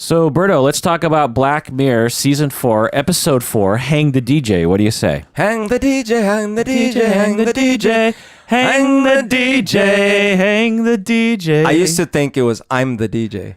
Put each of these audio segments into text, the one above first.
So, Berto, let's talk about Black Mirror Season 4, Episode 4, Hang the DJ. What do you say? Hang the DJ, hang the DJ, hang the DJ. Hang the DJ, hang the DJ. I used to think it was I'm the DJ.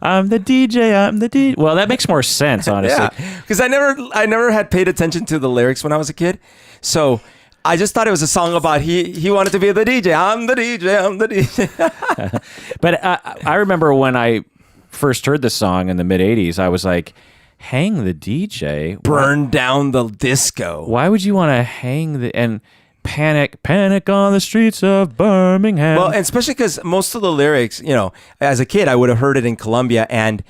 I'm the DJ, I'm the DJ. Well, that makes more sense, honestly. Yeah, because I never had paid attention to the lyrics when I was a kid. So I just thought it was a song about he wanted to be the DJ. I'm the DJ, I'm the DJ. But I remember when I first heard this song in the mid-'80s, I was like, hang the DJ? Burn down the disco. Why would you want to hang the... and panic on the streets of Birmingham? Well, and especially because most of the lyrics, you know, as a kid, I would have heard it in Colombia, and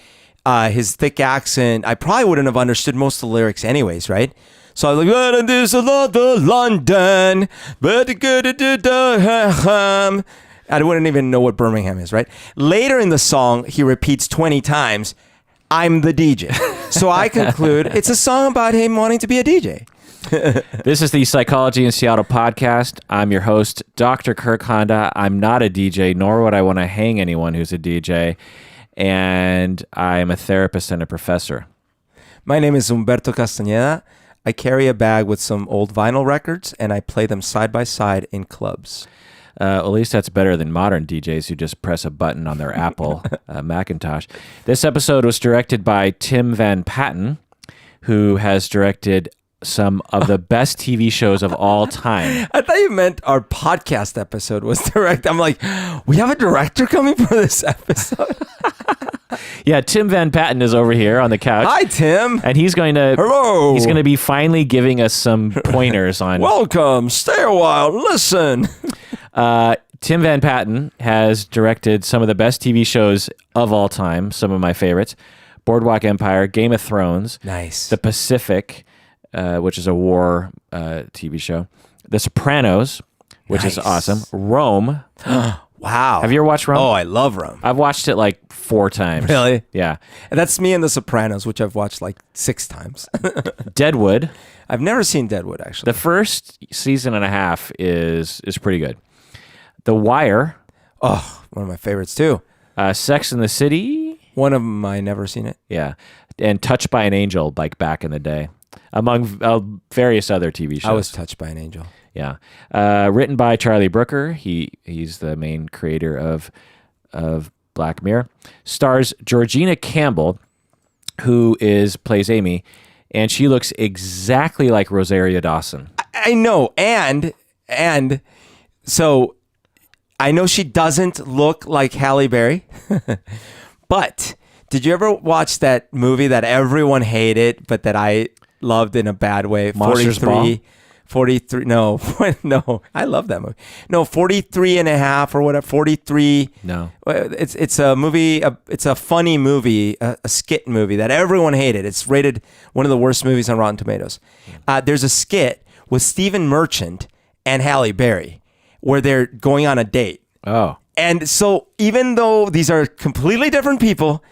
his thick accent, I probably wouldn't have understood most of the lyrics anyways, right? So I was like, there's a lot of London, but I wouldn't even know what Birmingham is, right? Later in the song, he repeats 20 times, I'm the DJ. So I conclude it's a song about him wanting to be a DJ. This is the Psychology in Seattle podcast. I'm your host, Dr. Kirk Honda. I'm not a DJ, nor would I want to hang anyone who's a DJ. And I am a therapist and a professor. My name is Humberto Castañeda. I carry a bag with some old vinyl records, and I play them side by side in clubs. At least that's better than modern DJs who just press a button on their Apple Macintosh. This episode was directed by Tim Van Patten, who has directed some of the best TV shows of all time. I thought you meant our podcast episode was direct. I'm like, we have a director coming for this episode? Yeah, Tim Van Patten is over here on the couch. Hi, Tim. And he's going to... Hello. He's going to be finally giving us some pointers on... Welcome. Stay a while. Listen. Tim Van Patten has directed some of the best TV shows of all time, some of my favorites. Boardwalk Empire, Game of Thrones. Nice. The Pacific, which is a war TV show. The Sopranos, which is awesome. Rome. Wow. Have you ever watched Rome? Oh, I love Rome. I've watched it like 4 times. Really? Yeah. And that's me and The Sopranos, which I've watched like 6 times. Deadwood. I've never seen Deadwood, actually. The first season and a half is pretty good. The Wire. Oh, one of my favorites too. Sex and the City. One of them, I never seen it. Yeah. And Touched by an Angel, like back in the day. Among various other TV shows. I was touched by an angel. Yeah. Written by Charlie Brooker. He's the main creator of Black Mirror. Stars Georgina Campbell, who plays Amy, and she looks exactly like Rosario Dawson. I know. And so I know she doesn't look like Halle Berry, but did you ever watch that movie that everyone hated, but that I loved in a bad way? Monsters Ball? 43, no, I love that movie. No, 43 and a half or whatever, 43. No. It's a movie, it's a funny movie, a skit movie that everyone hated. It's rated one of the worst movies on Rotten Tomatoes. There's a skit with Stephen Merchant and Halle Berry where they're going on a date. Oh. And so even though these are completely different people,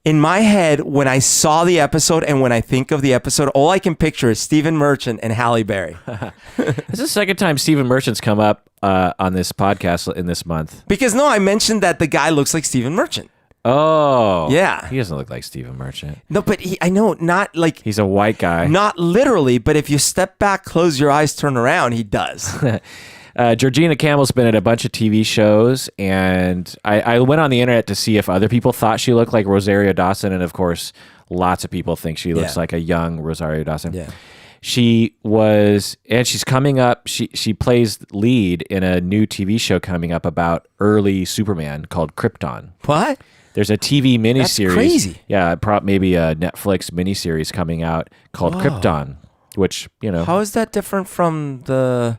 in my head, when I saw the episode and when I think of the episode, all I can picture is Stephen Merchant and Halle Berry. It's the second time Stephen Merchant's come up on this podcast in this month. Because no, I mentioned that the guy looks like Stephen Merchant. Oh. Yeah. He doesn't look like Stephen Merchant. No, but I know, not like... He's a white guy. Not literally, but if you step back, close your eyes, turn around, he does. Georgina Campbell's been at a bunch of TV shows, and I went on the internet to see if other people thought she looked like Rosario Dawson, and of course, lots of people think she looks like a young Rosario Dawson. Yeah. She was, and she's coming up, she plays lead in a new TV show coming up about early Superman called Krypton. What? There's a TV miniseries. That's crazy. Yeah, maybe a Netflix miniseries coming out called Krypton, which, you know. How is that different from the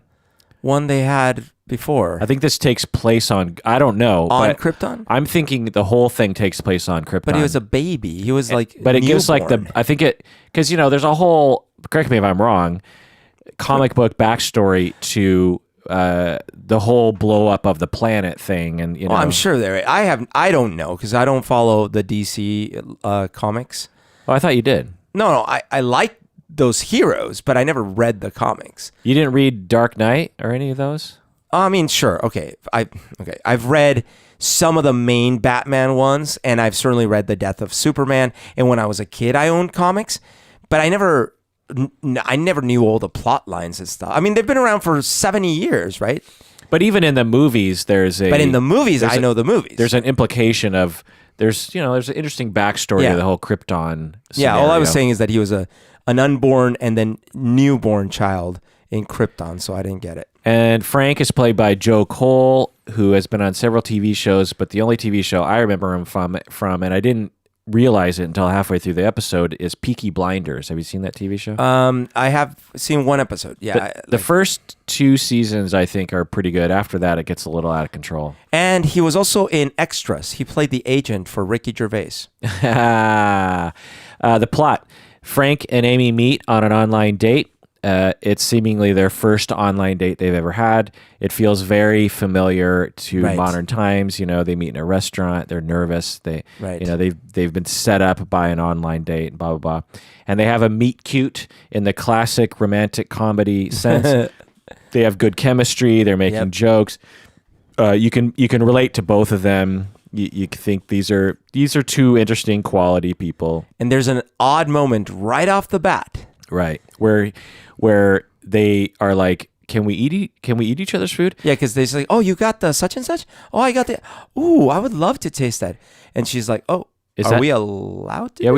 one they had before? I think this takes place on, I don't know. On Krypton? I'm thinking the whole thing takes place on Krypton. But he was a baby. He was like But it newborn. gives like because, you know, there's a whole, correct me if I'm wrong, comic book backstory to the whole blow up of the planet thing. And, you know. Well, I'm sure there. I don't know because I don't follow the DC comics. Oh, I thought you did. No, I like those heroes, but I never read the comics. You didn't read Dark Knight or any of those? I mean, sure. Okay. I've read some of the main Batman ones, and I've certainly read The Death of Superman. And when I was a kid, I owned comics, but I never knew all the plot lines and stuff. I mean, they've been around for 70 years, right? But even in the movies, there's a. But in the movies, I know the movies. There's an implication of there's an interesting backstory to the whole Krypton scenario. Yeah, all I was saying is that he was an unborn and then newborn child in Krypton, so I didn't get it. And Frank is played by Joe Cole, who has been on several TV shows, but the only TV show I remember him from, and I didn't realize it until halfway through the episode, is Peaky Blinders. Have you seen that TV show? I have seen one episode. Yeah, the first 2 seasons I think are pretty good. After that, it gets a little out of control. And he was also in Extras. He played the agent for Ricky Gervais. The plot: Frank and Amy meet on an online date. It's seemingly their first online date they've ever had. It feels very familiar to modern times. They meet in a restaurant. They're nervous. They've been set up by an online date. Blah blah blah, and they have a meet cute in the classic romantic comedy sense. They have good chemistry. They're making jokes. You can relate to both of them. You think these are 2 interesting quality people. And there's an odd moment right off the bat. Right. Where they are like, can we eat each other's food? Yeah, because they say, oh, you got the such and such? Oh, I got the, ooh, I would love to taste that. And she's like, oh, we allowed to? Yeah,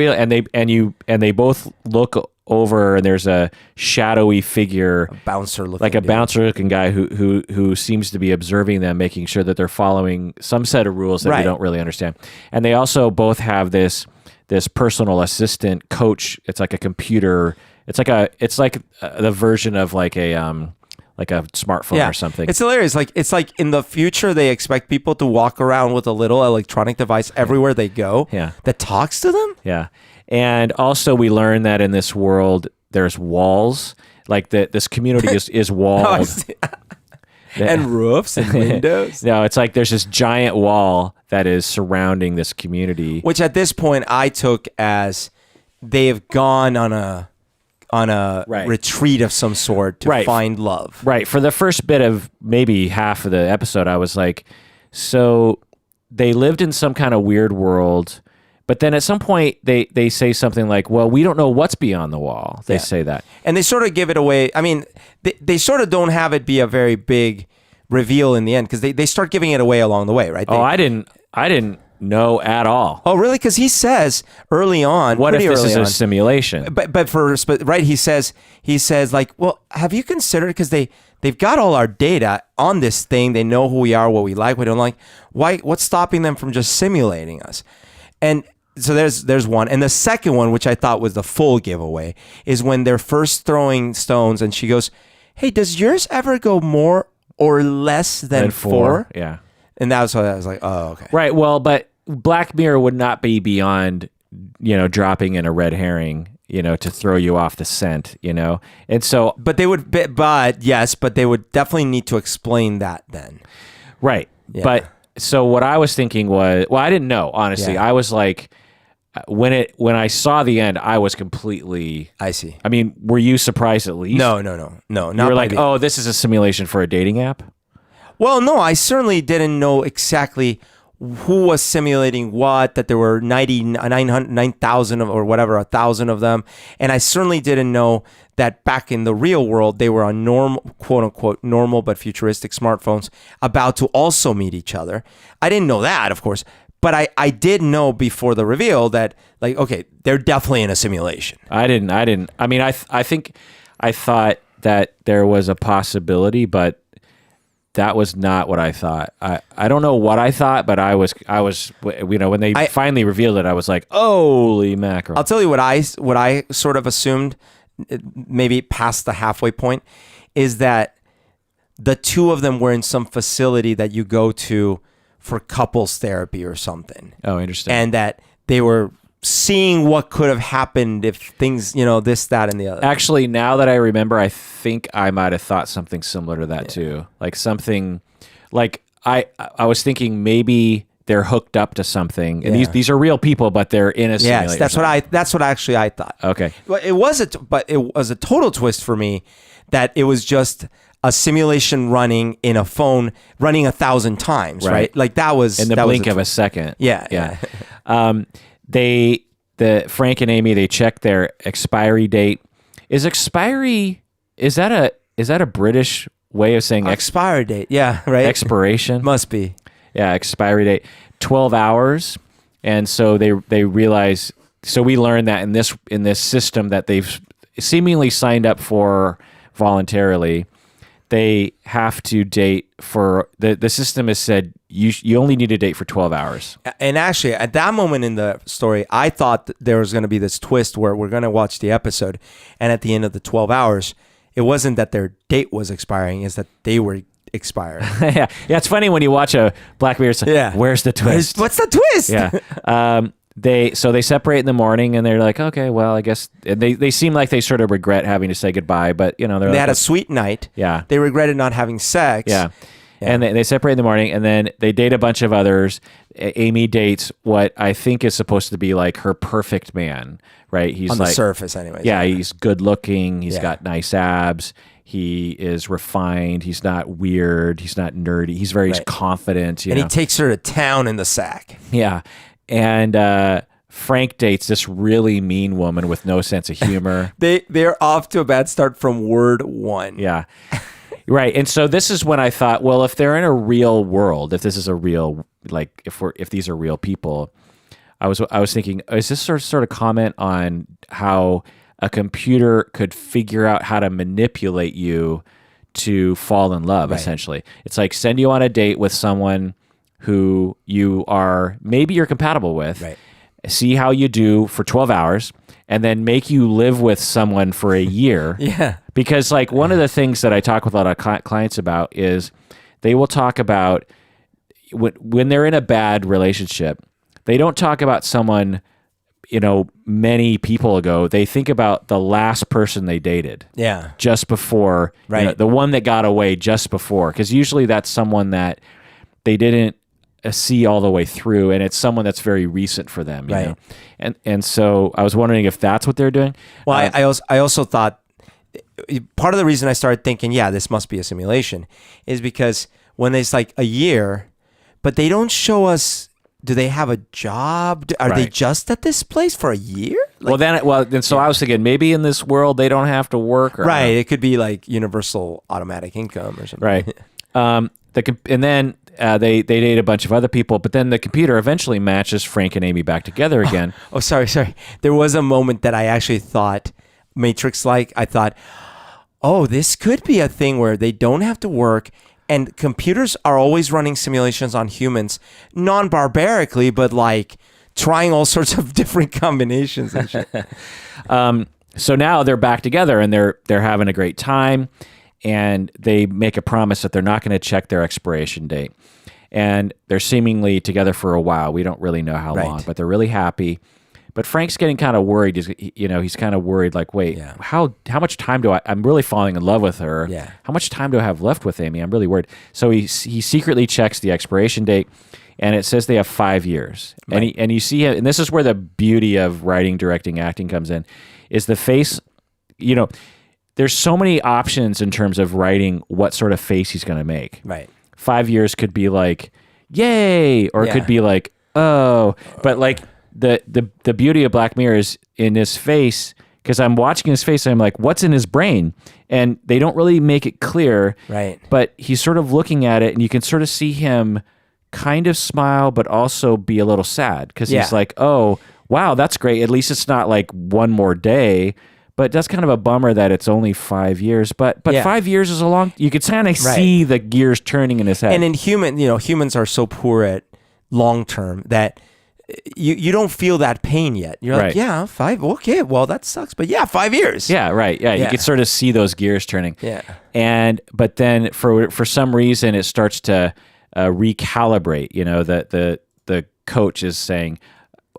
and they both look over, and there's a shadowy figure, a bouncer looking guy who seems to be observing them, making sure that they're following some set of rules that we don't really understand. And they also both have this personal assistant coach. It's like a computer. It's like the version of like a smartphone or something. It's hilarious. It's like in the future they expect people to walk around with a little electronic device everywhere they go. Yeah. That talks to them. Yeah. And also we learn that in this world there's walls. Like this community is walled. And roofs and windows. No, it's like there's this giant wall that is surrounding this community. Which at this point I took as they've gone on a retreat of some sort to find love. Right. For the first bit of maybe half of the episode, I was like, so they lived in some kind of weird world, but then at some point they say something like, well, we don't know what's beyond the wall. They say that. And they sort of give it away. I mean, they sort of don't have it be a very big reveal in the end because they start giving it away along the way, right? I didn't know at all. Oh, really? Because he says early on, what if this is a simulation? But he says like, well, have you considered, because they've got all our data on this thing. They know who we are, what we like, what we don't like. What's stopping them from just simulating us? And so there's one. And the second one, which I thought was the full giveaway, is when they're first throwing stones and she goes, hey, does yours ever go more or less than 4? Yeah. And that was what I was like, oh, okay. Right. Well, but Black Mirror would not be beyond, dropping in a red herring, to throw you off the scent, And so, but they would definitely need to explain that then. Right. Yeah. But so what I was thinking was, well, I didn't know, honestly. Yeah. I was like, when I saw the end, I was completely. I see. I mean, were you surprised at least? No. You were like, oh, this is a simulation for a dating app? Well, no, I certainly didn't know exactly who was simulating what, that there were 9,000 or whatever, 1,000 of them. And I certainly didn't know that back in the real world, they were on normal, quote unquote, normal but futuristic smartphones about to also meet each other. I didn't know that, of course. But I did know before the reveal that, like, okay, they're definitely in a simulation. I didn't. I mean, I think I thought that there was a possibility, but that was not what I thought. I don't know what I thought, but I was when they finally revealed it, I was like, holy mackerel. I'll tell you what I sort of assumed, maybe past the halfway point, is that the two of them were in some facility that you go to for couples therapy or something. Oh, interesting. And that they were seeing what could have happened if things, this, that, and the other. Actually, now that I remember, I think I might have thought something similar to that too. Like something, like I was thinking maybe they're hooked up to something, and these are real people, but they're in a simulation. Yes, that's what actually I thought. Okay, but it was a total twist for me that it was just a simulation running in a phone running 1,000 times, right? Like that was in the blink of a second. Yeah. Frank and Amy, they check their expiry date. Is that a British way of saying Expiry date? Yeah, right. expiration? Must be. Yeah, expiry date. 12 hours. And so they realize. So we learned that in this system that they've seemingly signed up for voluntarily, they have to date for the system has said you only need to date for 12 hours. And actually, at that moment in the story, I thought that there was going to be this twist where we're going to watch the episode, and at the end of the 12 hours, it wasn't that their date was expiring; it's that they were expiring. Yeah, it's funny when you watch a Black Mirror. Like, where's the twist? What's the twist? Yeah. They separate in the morning, and they're like, okay, well, I guess they seem like they sort of regret having to say goodbye, but they had a sweet night. Yeah, they regretted not having sex. Yeah. And they separate in the morning, and then they date a bunch of others. Amy dates what I think is supposed to be like her perfect man, right? He's on the surface, anyways. Yeah, he's good looking. He's got nice abs. He is refined. He's not weird. He's not nerdy. He's very confident. And he takes her to town in the sack. Yeah. And Frank dates this really mean woman with no sense of humor. They're off to a bad start from word one. Yeah. Right. And so this is when I thought, well, if they're in a real world, if this is a real, like if these are real people, I was thinking, is this sort of comment on how a computer could figure out how to manipulate you to fall in love, essentially. It's like send you on a date with someone who maybe you're compatible with, see how you do for 12 hours, and then make you live with someone for a year. Yeah. Because like one of the things that I talk with a lot of clients about is they will talk about when they're in a bad relationship, they don't talk about someone, many people ago. They think about the last person they dated. Yeah. Just before, the one that got away just before. Because usually that's someone that they didn't see all the way through, and it's someone that's very recent for them. You know? And so I was wondering if that's what they're doing. Well, I also thought part of the reason I started thinking, this must be a simulation, is because when it's like a year, but they don't show us. Do they have a job? Are they just at this place for a year? I was thinking maybe in this world they don't have to work. Or it could be like universal automatic income or something. Right. And then they date a bunch of other people, but then the computer eventually matches Frank and Amy back together again. Oh, sorry. There was a moment that I actually thought Matrix-like. I thought, oh, this could be a thing where they don't have to work. And computers are always running simulations on humans, non-barbarically, but like trying all sorts of different combinations and shit. So now they're back together and they're having a great time, and they make a promise that they're not going to check their expiration date. And they're seemingly together for a while. We don't really know how long, but they're really happy. But Frank's getting kind of worried. He's kind of worried, like, wait, how much time I'm really falling in love with her. Yeah. How much time do I have left with Amy? I'm really worried. So he secretly checks the expiration date, and it says they have 5 years. Right. And you see, and this is where the beauty of writing, directing, acting comes in, is the face. There's so many options in terms of writing what sort of face he's going to make. Right. 5 years could be like, yay, or it could be like, oh, but like. The beauty of Black Mirror is in his face, because I'm watching his face and I'm like, what's in his brain? And they don't really make it clear. Right. But he's sort of looking at it, and you can sort of see him kind of smile, but also be a little sad, because he's like, oh, wow, that's great. At least it's not like one more day. But that's kind of a bummer that it's only 5 years. But 5 years is a long. You could kind of see the gears turning in his head. And in humans are so poor at long term that you don't feel that pain yet. You're like, 5. Okay, well that sucks, but 5 years. Yeah, right. Yeah, you can sort of see those gears turning. Yeah. But then for some reason it starts to recalibrate. The coach is saying,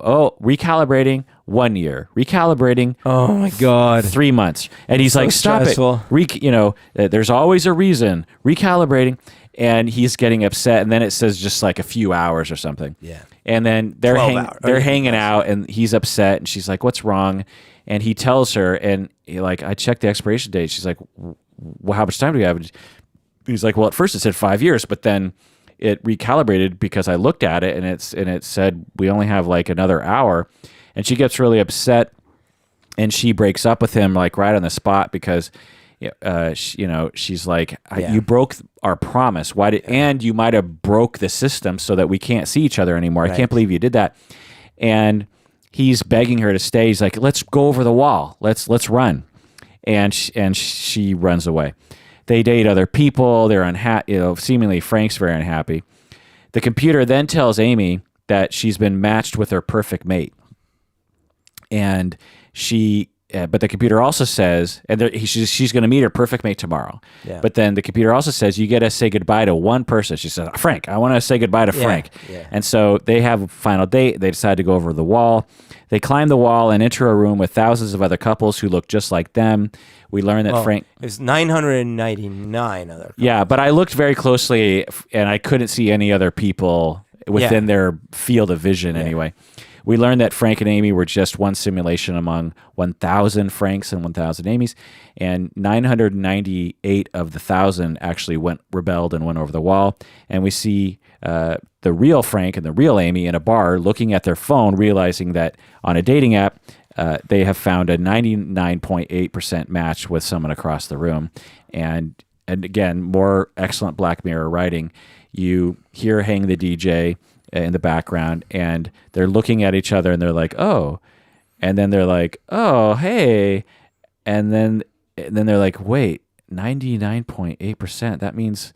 oh, recalibrating 1 year, recalibrating. Oh my God, 3 months, and he's so like, stop stressful. it. There's always a reason. Recalibrating, and he's getting upset. And then it says just like a few hours or something. Yeah. And then they're hanging out, and he's upset, and she's like, "What's wrong?" And he tells her, and I checked the expiration date. She's like, "Well, how much time do we have?" He's like, "Well, at first it said 5 years, but then it recalibrated because I looked at it, and it said we only have like another hour." And she gets really upset, and she breaks up with him like right on the spot because, she's like, "You broke our promise. Why did? And you might have broke the system so that we can't see each other anymore. I can't believe you did that." And he's begging her to stay. He's like, "Let's go over the wall. Let's run." And she runs away. They date other people. They're unhappy. Seemingly Frank's very unhappy. The computer then tells Amy that she's been matched with her perfect mate. And but the computer also says, and she's going to meet her perfect mate tomorrow. Yeah. But then the computer also says, you get to say goodbye to one person. She says, "Frank, I want to say goodbye to Frank." Yeah. And so they have a final date. They decide to go over the wall. They climb the wall and enter a room with thousands of other couples who look just like them. We learn that Frank... There's 999 other couples. Yeah, but I looked very closely, and I couldn't see any other people within their field of vision anyway. We learned that Frank and Amy were just one simulation among 1,000 Franks and 1,000 Amys, and 998 of the 1,000 actually rebelled and went over the wall. And we see the real Frank and the real Amy in a bar looking at their phone, realizing that on a dating app, they have found a 99.8% match with someone across the room. And again, more excellent Black Mirror writing. You hear "Hang the DJ" in the background, and they're looking at each other, and they're like, "Oh," and then they're like, "Oh, hey," and then they're like, "Wait, 99.8%. That means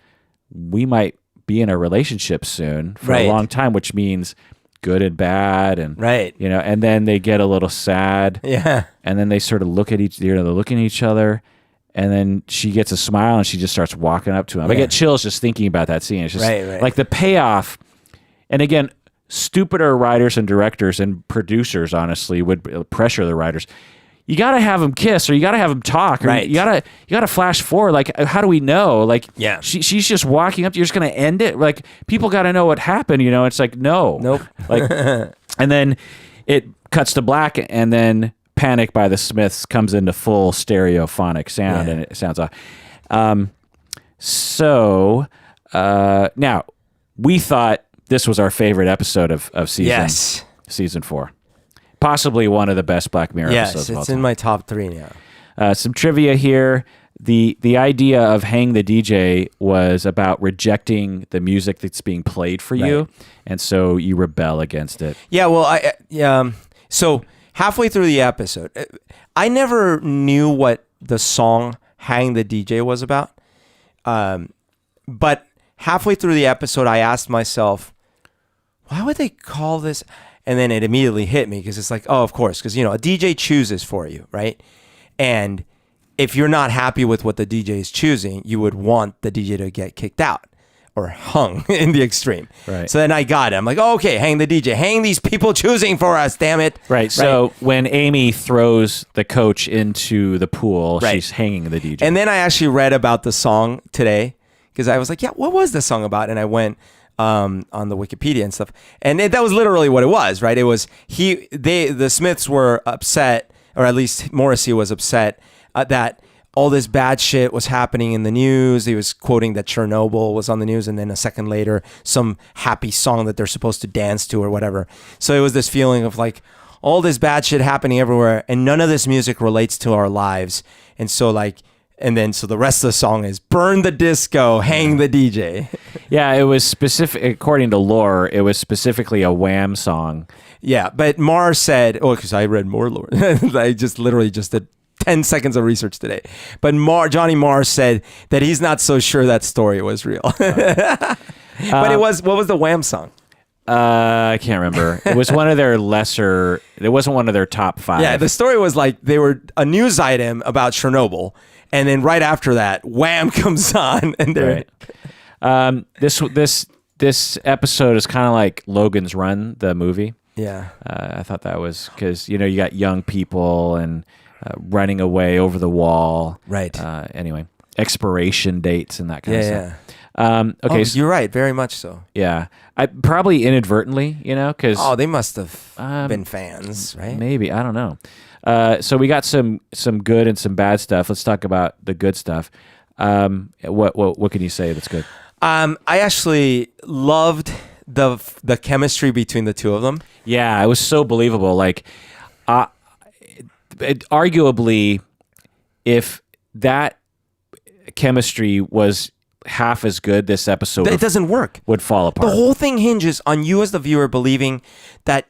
we might be in a relationship soon for a long time," which means good and bad, and and then they get a little sad, and then they sort of look at they're looking at each other. And then she gets a smile, and she just starts walking up to him. I get chills just thinking about that scene. It's just like the payoff. And again, stupider writers and directors and producers, honestly, would pressure the writers. You got to have them kiss, or you got to have them talk, or you got to flash forward. Like, how do we know? Like, she's just walking up. You're just going to end it. Like, people got to know what happened. It's like, nope. Like, and then it cuts to black, and then "Panic" by the Smiths comes into full stereophonic sound, and it sounds off. Now we thought this was our favorite episode of season 4. Possibly one of the best Black Mirror episodes of all it's time. in my top 3 now. Some trivia here. The idea of "Hang the DJ" was about rejecting the music that's being played for you, and so you rebel against it. Yeah, well, so halfway through the episode, I never knew what the song "Hang the DJ" was about. But halfway through the episode, I asked myself, why would they call this? And then it immediately hit me, because it's like, oh, of course, because, a DJ chooses for you, right? And if you're not happy with what the DJ is choosing, you would want the DJ to get kicked out or hung in the extreme. Right. So then I got it. I'm like, oh, okay, hang the DJ. Hang these people choosing for us, damn it. Right. So when Amy throws the coach into the pool, she's hanging the DJ. And then I actually read about the song today, because I was like, what was the song about? And I went on the Wikipedia and stuff. And that was literally what it was, right? It was the Smiths were upset, or at least Morrissey was upset that all this bad shit was happening in the news. He was quoting that Chernobyl was on the news, and then a second later, some happy song that they're supposed to dance to or whatever. So it was this feeling of like all this bad shit happening everywhere, and none of this music relates to our lives. And so so the rest of the song is "Burn the Disco, Hang the DJ." Yeah, it was specific, according to lore, it was specifically a Wham song. Yeah, but Marr said, because I read more lore. I just did 10 seconds of research today. But Johnny Marr said that he's not so sure that story was real. But what was the Wham song? I can't remember. It was one of their lesser, it wasn't one of their top 5. Yeah, the story was like they were a news item about Chernobyl, and then right after that, Wham comes on, and they're... This episode is kind of like Logan's Run, the movie. Yeah. I thought that was because, you got young people and running away over the wall. Right. Anyway, expiration dates and that kind of stuff. Okay, you're right. Very much so. yeah, I probably inadvertently, because They must have been fans, right? maybe, I don't know. So we got some good and some bad stuff. Let's talk about the good stuff. What can you say that's good? I actually loved the chemistry between the two of them. Yeah, it was so believable. Like, arguably, if that chemistry was half as good, this episode It doesn't work. would fall apart. The whole thing hinges on you as the viewer believing that,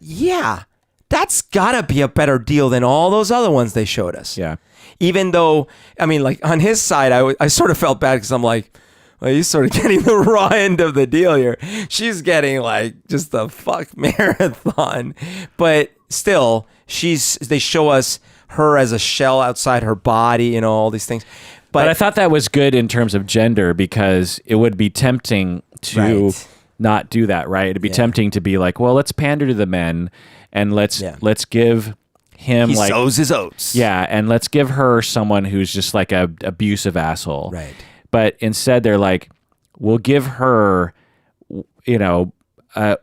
that's gotta be a better deal than all those other ones they showed us. Yeah. Even though, I mean, like on his side, I sort of felt bad because I'm like, well, he's sort of getting the raw end of the deal here. She's getting like just the fuck marathon. But still, they show us her as a shell outside her body, all these things. But I thought that was good in terms of gender because it would be tempting to not do that, right? It'd be tempting to be like, well, let's pander to the men and let's give him he like sows his oats. Yeah, and let's give her someone who's just like a abusive asshole. Right. But instead they're like, we'll give her,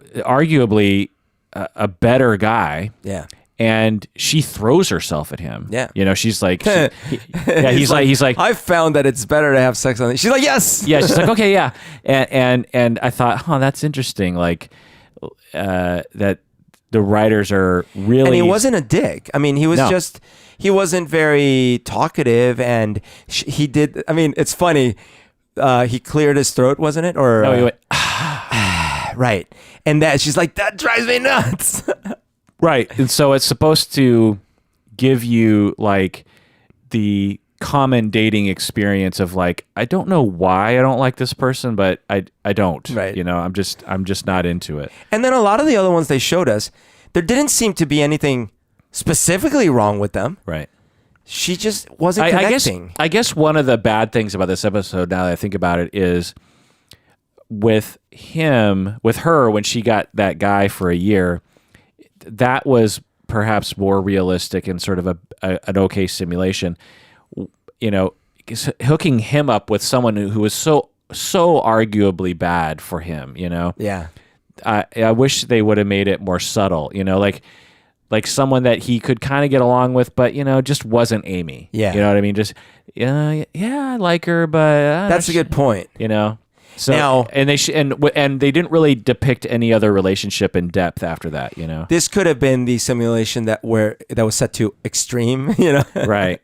arguably a better guy. Yeah. And she throws herself at him. Yeah. She's like, he's like, I've found that it's better to have sex on it. She's like, yes. Yeah, she's like, okay, yeah. And I thought, that's interesting. Like, that the writers are really. And he wasn't a dick. I mean, he was he wasn't very talkative, and he did. I mean, it's funny. He cleared his throat, wasn't it? Or no, he went, right. And she's like, that drives me nuts. Right. And so it's supposed to give you like the common dating experience of like, I don't know why I don't like this person, but I don't. Right. I'm just not into it. And then a lot of the other ones they showed us, there didn't seem to be anything specifically wrong with them. Right. She just wasn't connecting. I guess one of the bad things about this episode, now that I think about it, is with her, when she got that guy for a year, that was perhaps more realistic and sort of an okay simulation. Hooking him up with someone who was so arguably bad for him. Yeah. I wish they would have made it more subtle. Like someone that he could kind of get along with, but just wasn't Amy. Yeah. You know what I mean? Just I like her, but that's a good point. So now, and they didn't really depict any other relationship in depth after that, This could have been the simulation that was set to extreme, Right.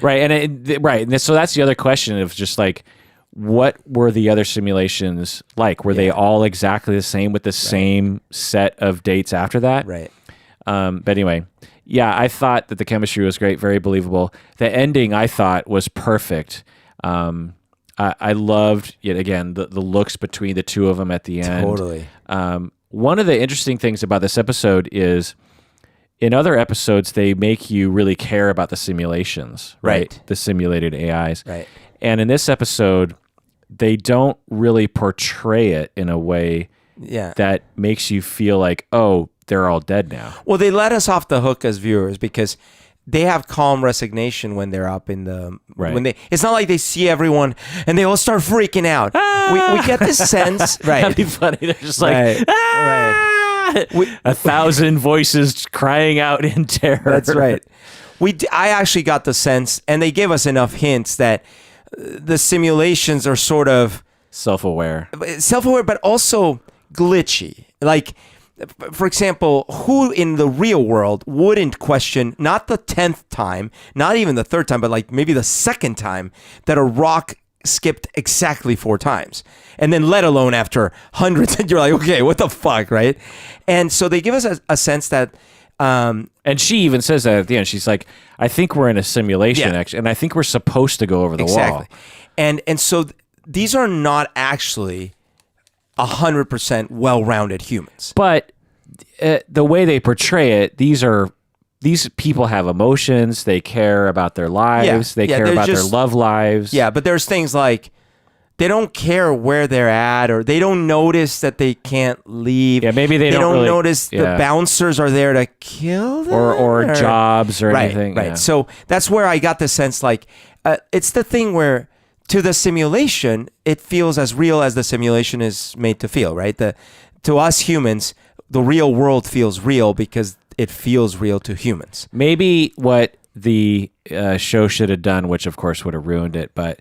And so that's the other question of just like, what were the other simulations like? Were they all exactly the same with the same set of dates after that? Right. But anyway, I thought that the chemistry was great, very believable. The ending I thought was perfect. I loved, yet again, the looks between the two of them at the end. Totally. One of the interesting things about this episode is in other episodes, they make you really care about the simulations, right? The simulated AIs. Right. And in this episode, they don't really portray it in a way that makes you feel like, oh, they're all dead now. Well, they let us off the hook as viewers because they have calm resignation when they're up in the it's not like they see everyone and they all start freaking out. We get this sense, right? That'd be funny. They're just like, right. 1,000 voices crying out in terror. That's right. I actually got the sense, and they gave us enough hints that the simulations are sort of self-aware, but also glitchy. Like, for example, who in the real world wouldn't question, not the 10th time, not even the 3rd time, but like maybe the 2nd time that a rock skipped exactly 4 times, and then let alone after hundreds, and you're like, okay, what the fuck, right? And so they give us a sense that and she even says that at the end. She's like, I think we're in a simulation, actually, and I think we're supposed to go over the wall. And so these are not actually 100% well-rounded humans. But the way they portray it, these people have emotions. They care about their lives. They care about their love lives. Yeah, but there's things like they don't care where they're at, or they don't notice that they can't leave. Yeah, maybe they don't really notice the bouncers are there to kill them. Or jobs or right, anything. Right. Yeah. So that's where I got the sense like it's the thing where to the simulation, it feels as real as the simulation is made to feel, right? To us humans, the real world feels real because it feels real to humans. Maybe what the show should have done, which of course would have ruined it, but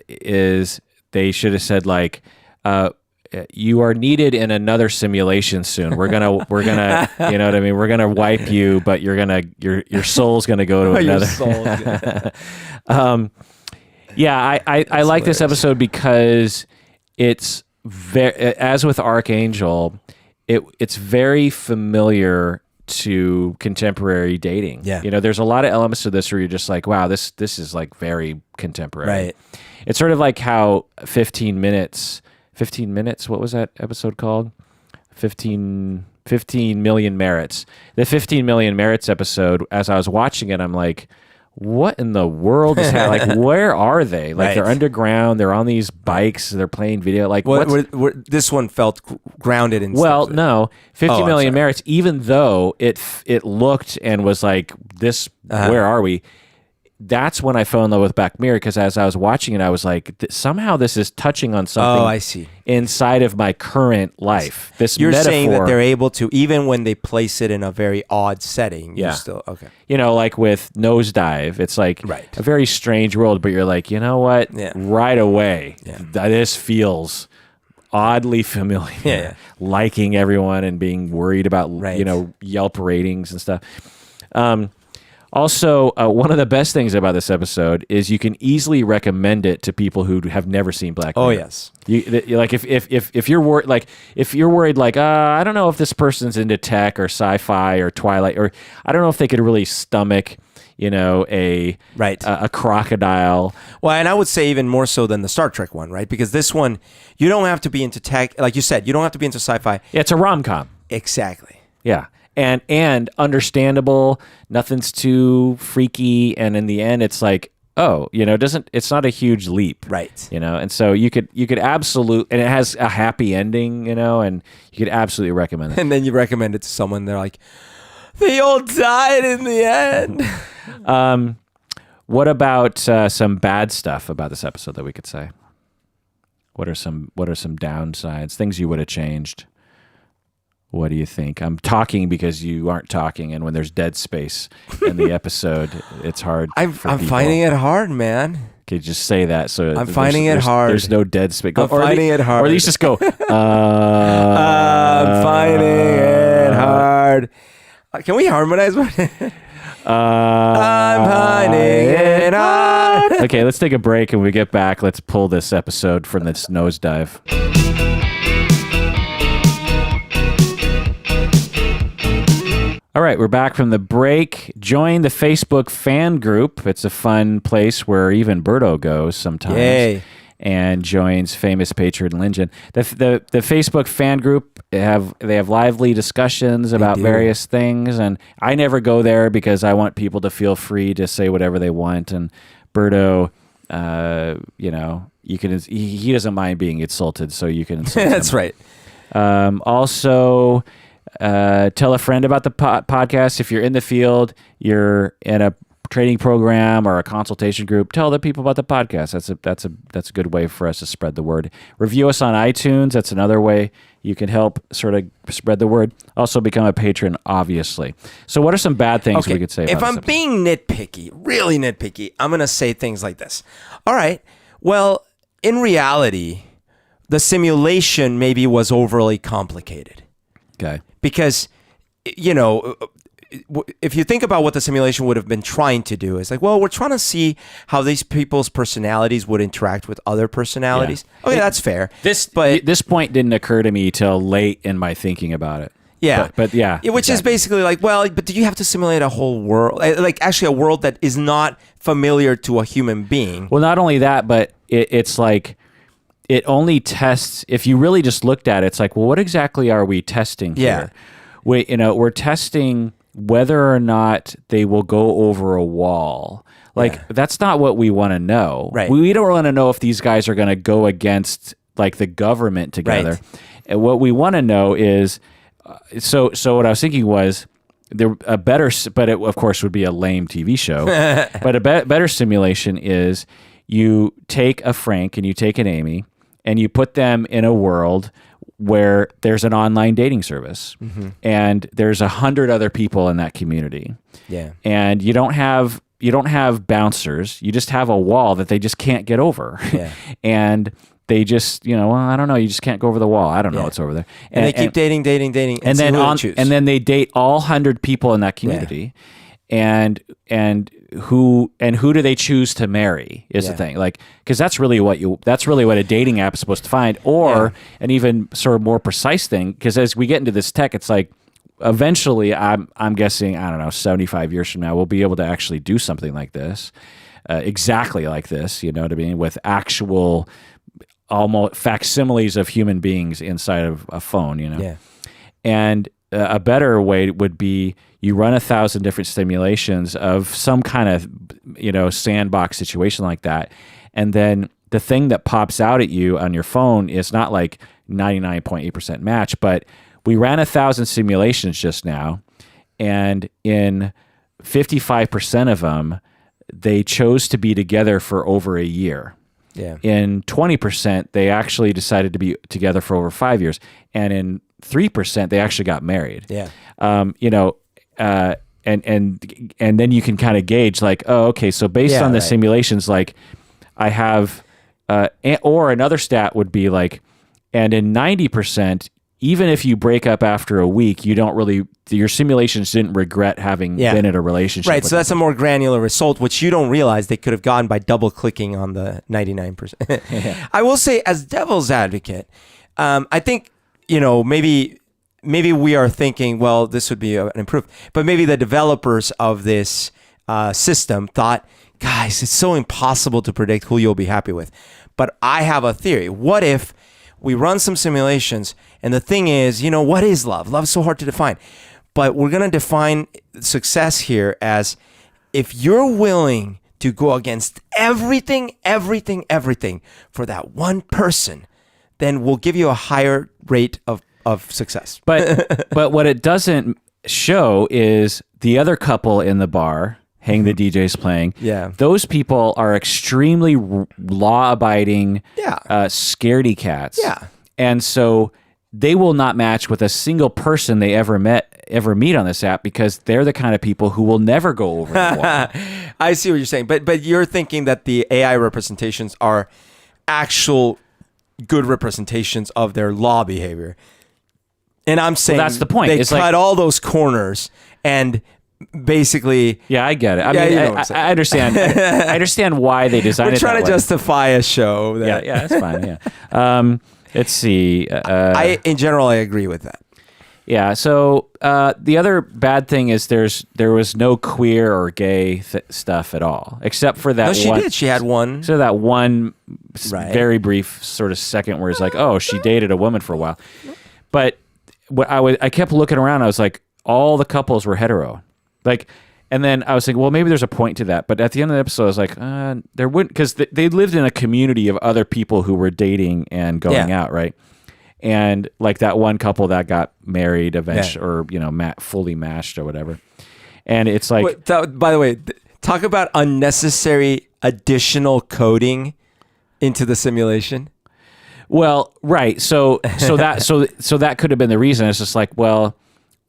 is they should have said like, you are needed in another simulation soon. We're gonna, you know what I mean? We're gonna wipe you, but your soul's gonna go to another. Yeah, I like this episode because it's very, as with Archangel, it's very familiar to contemporary dating. Yeah. You know, there's a lot of elements to this where you're just like, wow, this is like very contemporary. Right. It's sort of like how 15 minutes, what was that episode called? 15 Million Merits. The 15 Million Merits episode, as I was watching it, I'm like, what in the world is happening? Like, where are they? Like, they're underground. They're on these bikes. They're playing video. Like, this one felt grounded in. Well, stuff. no, 50 Million Merits. Even though it looked and was like this, where are we? That's when I fell in love with Black Mirror, because as I was watching it, I was like, somehow this is touching on something. Oh, I see. Inside of my current life. This You're metaphor, saying that they're able to, even when they place it in a very odd setting. Yeah. You're still okay. You know, like with Nosedive, it's like a very strange world, but you're like, you know what? Yeah. Right away, this feels oddly familiar. Yeah. Liking everyone and being worried about, you know, Yelp ratings and stuff. Also, one of the best things about this episode is you can easily recommend it to people who have never seen Black Mirror. Oh yes, like if you're worried, like I don't know if this person's into tech or sci-fi or Twilight, or I don't know if they could really stomach, you know, a crocodile. Well, and I would say even more so than the Star Trek one, right? Because this one, you don't have to be into tech, like you said, you don't have to be into sci-fi. Yeah, it's a rom-com. Exactly. Yeah. And understandable, nothing's too freaky, and in the end it's like, oh, you know, it's not a huge leap. Right. You know, and so you could absolutely, and it has a happy ending, you know, and you could absolutely recommend it. And then you recommend it to someone, they're like, they all died in the end. What about some bad stuff about this episode that we could say? What are some downsides, things you would have changed? What do you think? I'm talking because you aren't talking, and when there's dead space in the episode, it's hard. I'm finding it hard, man. Okay, just say that. So I'm finding it hard. There's no dead space. I'm finding it hard. Or at least just go. I'm finding it hard. Can we harmonize? I'm finding it hard. Okay, let's take a break, and when we get back, let's pull this episode from this nosedive. All right, we're back from the break. Join the Facebook fan group. It's a fun place where even Berto goes sometimes. Yay. And joins famous patron Lingen. The Facebook fan group, they have lively discussions about various things, and I never go there because I want people to feel free to say whatever they want. And Berto, you know, he doesn't mind being insulted, so you can insult him. That's right. Also, tell a friend about the podcast. If you're in the field, you're in a training program or a consultation group, tell the people about the podcast. That's a good way for us to spread the word. Review us on iTunes. That's another way you can help sort of spread the word. Also become a patron, obviously. So what are some bad things we could say about If I'm this being nitpicky, really nitpicky, I'm going to say things like this. All right, well, in reality, the simulation maybe was overly complicated. Okay. Because, you know, if you think about what the simulation would have been trying to do, it's like, well, we're trying to see how these people's personalities would interact with other personalities. Yeah. Okay, that's fair. This point didn't occur to me till late in my thinking about it. Yeah. But yeah. Which is basically like, well, but do you have to simulate a whole world? Like actually a world that is not familiar to a human being. Well, not only that, but it's like, it only tests, if you really just looked at it, it's like, well, what exactly are we testing here? We're testing whether or not they will go over a wall. Like, that's not what we want to know. Right. We don't want to know if these guys are going to go against, like, the government together. Right. And what we want to know is, so what I was thinking was, a better, but it, of course, would be a lame TV show. But a better simulation is, you take a Frank and you take an Amy and you put them in a world where there's an online dating service and there's 100 other people in that community. Yeah. And you don't have bouncers. You just have a wall that they just can't get over. Yeah. And they just, well, I don't know. You just can't go over the wall. I don't know what's over there. And they keep dating, and then they date all 100 people in that community. Yeah. And who do they choose to marry is the thing. Like, because that's really what a dating app is supposed to find, or an even sort of more precise thing. Because as we get into this tech, it's like eventually, I'm guessing, I don't know, 75 years from now, we'll be able to actually do something like this, exactly like this. You know what I mean? With actual almost facsimiles of human beings inside of a phone, Yeah. And a better way would be you run 1,000 different simulations of some kind of, sandbox situation like that. And then the thing that pops out at you on your phone is not like 99.8% match, but we ran 1,000 simulations just now. And in 55% of them, they chose to be together for over a year. Yeah. In 20%, they actually decided to be together for over 5 years, and in 3%, they actually got married. Yeah. And then you can kind of gauge like, oh, okay, so based on the simulations, like I have, or another stat would be like, and in 90%, even if you break up after a week, you don't really, your simulations didn't regret having been in a relationship. Right. So that's a more granular result, which you don't realize they could have gotten by double clicking on the 99%. I will say, as devil's advocate, I think, maybe we are thinking, well, this would be an improvement, but maybe the developers of this system thought, guys, it's so impossible to predict who you'll be happy with. But I have a theory. What if we run some simulations, and the thing is, what is love? Love's so hard to define. But we're going to define success here as if you're willing to go against everything for that one person, then we'll give you a higher rate of success. But what it doesn't show is the other couple in the bar, Hang the DJ's playing. Yeah. Those people are extremely law-abiding, scaredy cats. Yeah. And so they will not match with a single person they ever meet on this app, because they're the kind of people who will never go over the wall. I see what you're saying. But you're thinking that the AI representations are actual good representations of their law behavior. And I'm saying that's the point. They it's cut all those corners and basically, I get it. I mean, I understand. I understand why they designed it. We're trying to justify a show. Yeah, that's fine. Yeah. Let's see. In general, I agree with that. Yeah. So the other bad thing is there was no queer or gay stuff at all, except for that. No, she did. She had one. So that one very brief sort of second where it's like, oh, she dated a woman for a while. But I kept looking around. I was like, all the couples were hetero. And then I was like, well, maybe there's a point to that. But at the end of the episode, I was like, there wouldn't, because they lived in a community of other people who were dating and going out, right? And like that one couple that got married eventually, or fully matched or whatever. And it's like, by the way, talk about unnecessary additional coding into the simulation. Well, right. So that could have been the reason. It's just like, well,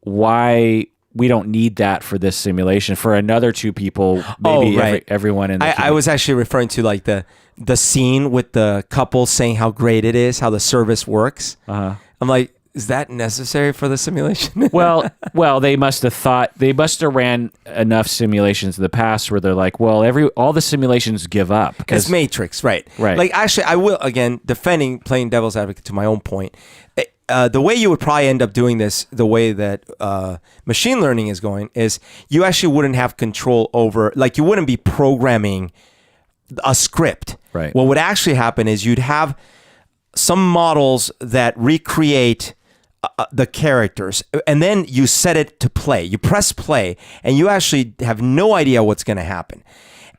why? We don't need that for this simulation. For another two people, maybe everyone in the I was actually referring to like the scene with the couple saying how great it is, how the service works. I'm like, is that necessary for the simulation? well, they must have ran enough simulations in the past where they're like, well, all the simulations give up. It's Matrix, right? Right. Like, actually, I will, again, playing devil's advocate to my own point. The way you would probably end up doing this, the way that machine learning is going, is you actually wouldn't have control over, like you wouldn't be programming a script. Right. What would actually happen is you'd have some models that recreate the characters, and then you set it to play. You press play, and you actually have no idea what's going to happen.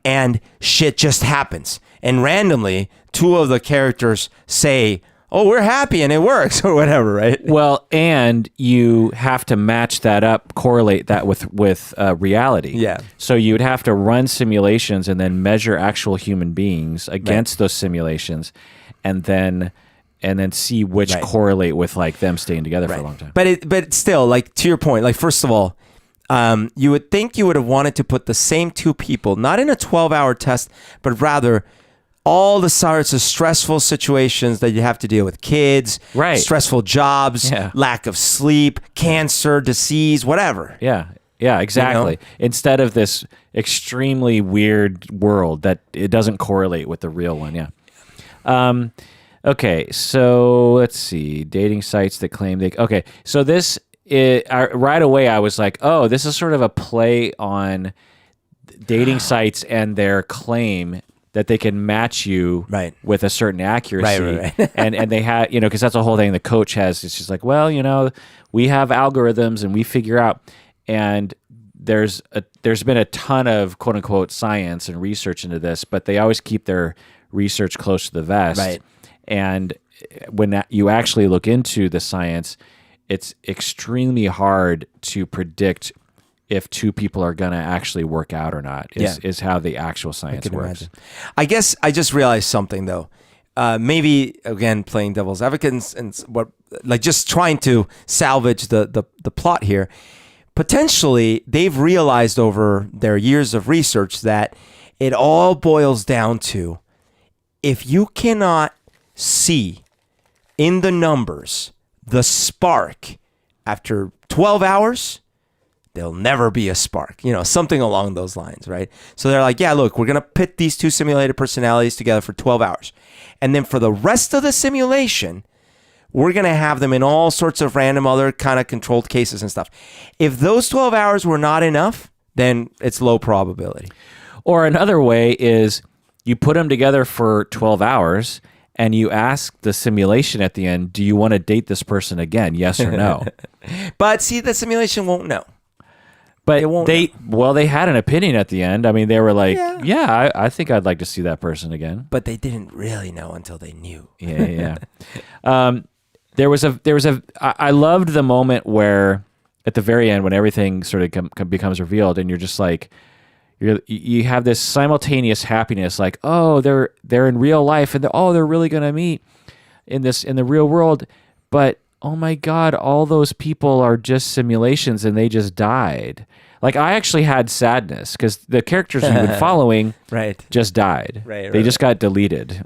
And shit just happens. And randomly, two of the characters say, oh, we're happy and it works or whatever, right? Well, and you have to match that up, correlate that with reality. Yeah. So you would have to run simulations and then measure actual human beings against those simulations, and then see which correlate with like them staying together for a long time. But still, like to your point, like first of all, you would think you would have wanted to put the same two people, not in a 12-hour test, but rather all the sorts of stressful situations that you have to deal with, kids, stressful jobs, lack of sleep, cancer, disease, whatever. Yeah, exactly. Instead of this extremely weird world that it doesn't correlate with the real one. Yeah. Okay, so let's see. Dating sites that claim they... Okay, so this... right away, I was like, oh, this is sort of a play on dating sites and their claim that they can match you with a certain accuracy. Right. and they have, because that's the whole thing the coach has. It's just like, well, we have algorithms and we figure out. And there's been a ton of quote unquote science and research into this, but they always keep their research close to the vest. Right. And when you actually look into the science, it's extremely hard to predict if two people are going to actually work out or not, is how the actual science works. Imagine. I guess I just realized something, though. Maybe, again, playing devil's advocate and what, like just trying to salvage the plot here. Potentially, they've realized over their years of research that it all boils down to if you cannot see in the numbers the spark after 12 hours, there'll never be a spark, something along those lines, right? So they're like, yeah, look, we're going to pit these two simulated personalities together for 12 hours. And then for the rest of the simulation, we're going to have them in all sorts of random other kind of controlled cases and stuff. If those 12 hours were not enough, then it's low probability. Or another way is you put them together for 12 hours and you ask the simulation at the end, do you want to date this person again? Yes or no? But see, the simulation won't know. But they had an opinion at the end. I mean, they were like, yeah, I think I'd like to see that person again. But they didn't really know until they knew. Yeah. I loved the moment where at the very end when everything sort of becomes revealed and you're just like, you have this simultaneous happiness, like, oh, they're in real life and they're really going to meet in the real world. But oh my God, all those people are just simulations and they just died. Like I actually had sadness because the characters you've been following just died. They just got deleted,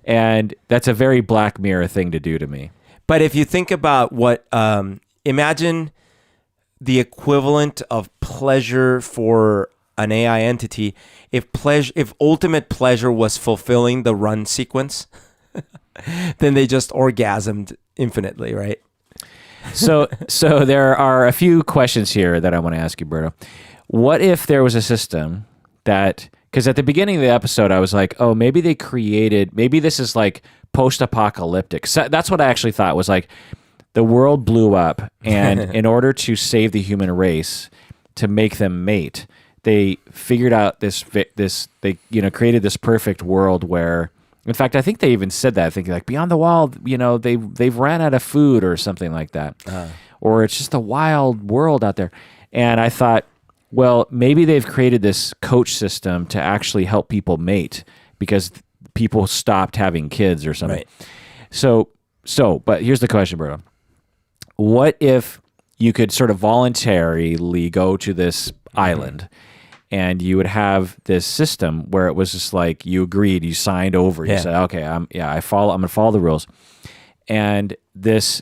and that's a very Black Mirror thing to do to me. But if you think about what, imagine the equivalent of pleasure for an AI entity, if ultimate pleasure was fulfilling the run sequence, then they just orgasmed infinitely, right? So there are a few questions here that I want to ask you, Berto. What if there was a system that, because at the beginning of the episode, I was like, oh, maybe this is like post-apocalyptic. So that's what I actually thought was like, the world blew up, and in order to save the human race, to make them mate, they figured out they created this perfect world where, in fact, I think they even said that. I think like beyond the wall, they've ran out of food or something like that, or it's just a wild world out there. And I thought, well, maybe they've created this coach system to actually help people mate because people stopped having kids or something. Right. But here's the question, Berto. What if you could sort of voluntarily go to this island? And you would have this system where it was just like you agreed, you signed over, you said, "Okay, I'm going to follow the rules." And this,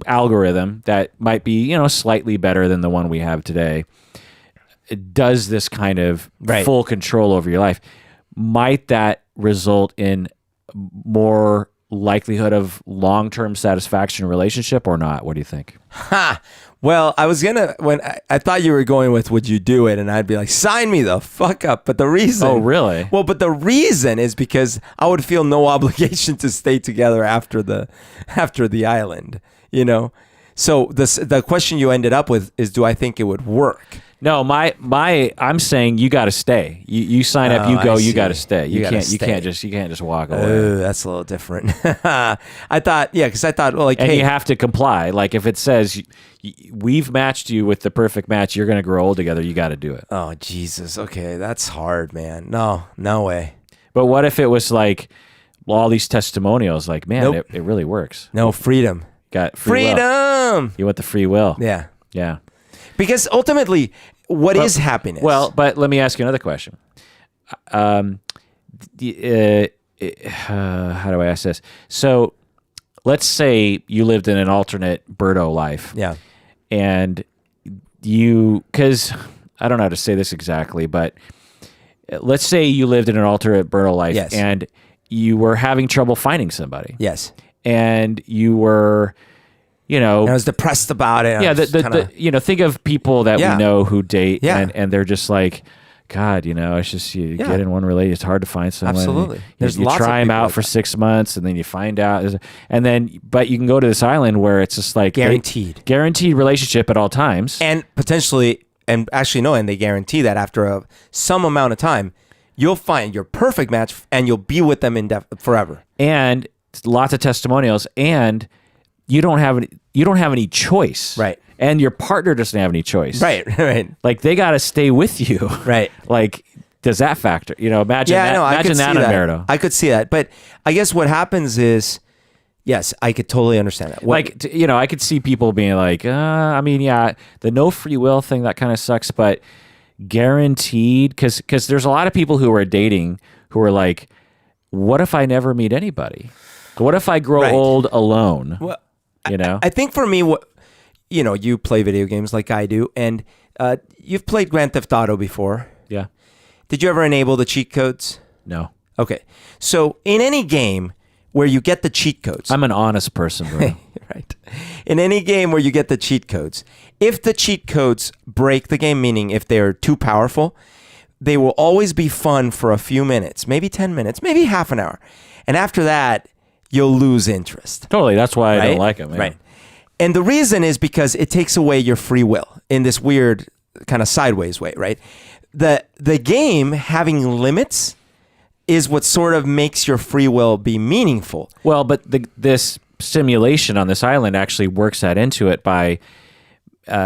algorithm that might be, slightly better than the one we have today, it does this kind of full control over your life. Might that result in more likelihood of long-term satisfaction in a relationship or not? What do you think? Well, I was when I thought you were going with, would you do it? And I'd be like, sign me the fuck up. But the reason... Oh, really? Well, but the reason is because I would feel no obligation to stay together after the island, So the question you ended up with is, do I think it would work? No, I'm saying you got to stay. You sign up, you I you see. got to stay. You gotta can't stay. just walk away. Oh, that's a little different. I thought, because I thought, well, like, And hey, you have to comply. Like if it says we've matched you with the perfect match, you're going to grow old together. You got to do it. oh Jesus, okay, that's hard, man. No way. But what if it was like all these testimonials? Like, man, Nope. it really works. No freedom. Got free will. Freedom. You want the free will? Yeah, Yeah. because ultimately, what is happiness? Well, but let me ask you another question. How do I ask this? So, let's say you lived in an alternate Birdo life. yeah, And because I don't know how to say this exactly, but let's say you lived in an alternate Birdo life, Yes. and you were having trouble finding somebody, yes. and you were, I was depressed about it. yeah, think of people that Yeah. we know who date, Yeah. and they're just like, God, it's just you get in one relationship, it's hard to find someone. Absolutely. There's There's you lots of try them people out like for that. 6 months, and then you find out, but you can go to this island where it's just like guaranteed relationship at all times, and potentially, and actually no, and they guarantee that after some amount of time, you'll find your perfect match, and you'll be with them forever. and lots of testimonials, and you don't have any choice, Right. And your partner doesn't have any choice, Right, right, Like they got to stay with you, right. Like, does that factor? Imagine Yeah, that. no, I Imagine could see that on that. Humberto. I could see that, but I guess what happens is, yes, I could totally understand that. I could see people being like, the no free will thing, that kind of sucks, but guaranteed, because there's a lot of people who are dating who are like, what if I never meet anybody? What if I grow Right. old alone? Well, You I think for me, you play video games like I do, and you've played Grand Theft Auto before. Yeah. Did you ever enable the cheat codes? No. Okay, so in any game where you get the cheat codes, I'm an honest person, bro. right? In any game where you get the cheat codes, if the cheat codes break the game, meaning if they're too powerful, they will always be fun for a few minutes, maybe 10 minutes, maybe half an hour. And after that, you'll lose interest. Totally. That's why I Right? don't like them. Right. And the reason is because it takes away your free will in this weird kind of sideways way, right? The game having limits is what sort of makes your free will be meaningful. Well, but this simulation on this island actually works that into it by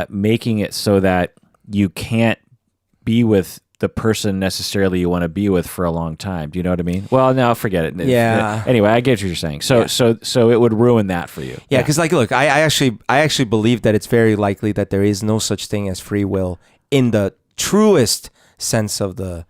making it so that you can't be with the person necessarily you want to be with for a long time. Do you know what I mean? Well, no, forget it. Yeah. Anyway, I get what you're saying. So, Yeah. so it would ruin that for you. Yeah, because look, I actually believe that it's very likely that there is no such thing as free will in the truest sense of the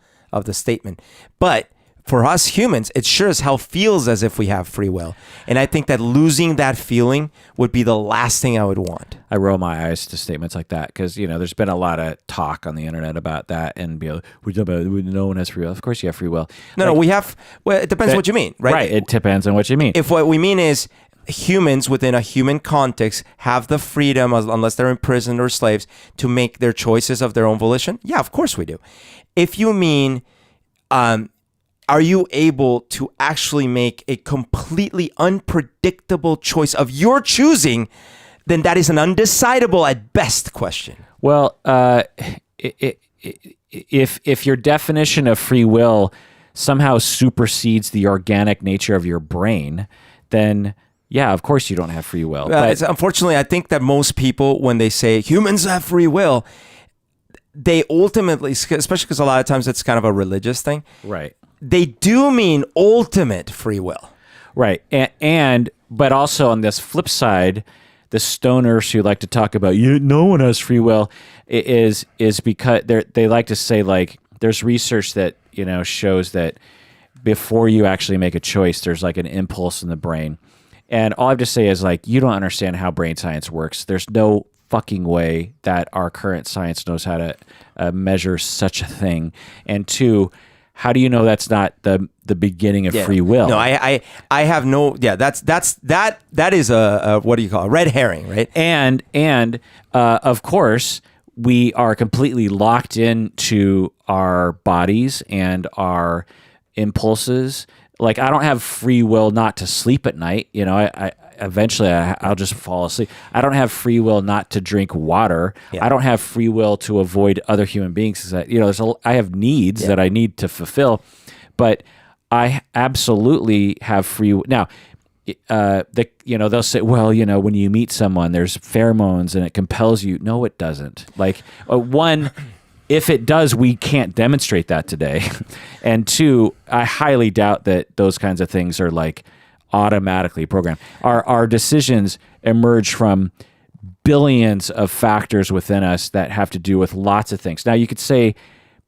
statement. But for us humans, it sure as hell feels as if we have free will. And I think that losing that feeling would be the last thing I would want. I roll my eyes to statements like that because there's been a lot of talk on the internet about that and be like, no one has free will. Of course you have free will. No, we have. Well, it depends what you mean, right? Right. It depends on what you mean. If what we mean is humans within a human context have the freedom, unless they're imprisoned or slaves, to make their choices of their own volition, yeah, of course we do. If you mean, are you able to actually make a completely unpredictable choice of your choosing, then that is an undecidable at best question. Well, if your definition of free will somehow supersedes the organic nature of your brain, then yeah, of course you don't have free will. Unfortunately, I think that most people, when they say humans have free will, they ultimately, especially because a lot of times it's kind of a religious thing, right? They do mean ultimate free will. Right. But also on this flip side, the stoners who like to talk about no one has free will is because they like to say, like, there's research that shows that before you actually make a choice, there's like an impulse in the brain. And all I have to say is, like, you don't understand how brain science works. There's no fucking way that our current science knows how to measure such a thing. And two, how do you know that's not the beginning of free will? No, I have no. Yeah, that is a what do you call it? A red herring, right? And of course, we are completely locked into our bodies and our impulses. Like, I don't have free will not to sleep at night. eventually I'll just fall asleep. I don't have free will not to drink water. Yeah. I don't have free will to avoid other human beings. I have needs that I need to fulfill, but I absolutely have free will. Now, they'll say, well, when you meet someone, there's pheromones and it compels you. No, it doesn't. Like, one, if it does, we can't demonstrate that today. And two, I highly doubt that those kinds of things are like automatically programmed. Our decisions emerge from billions of factors within us that have to do with lots of things. Now, you could say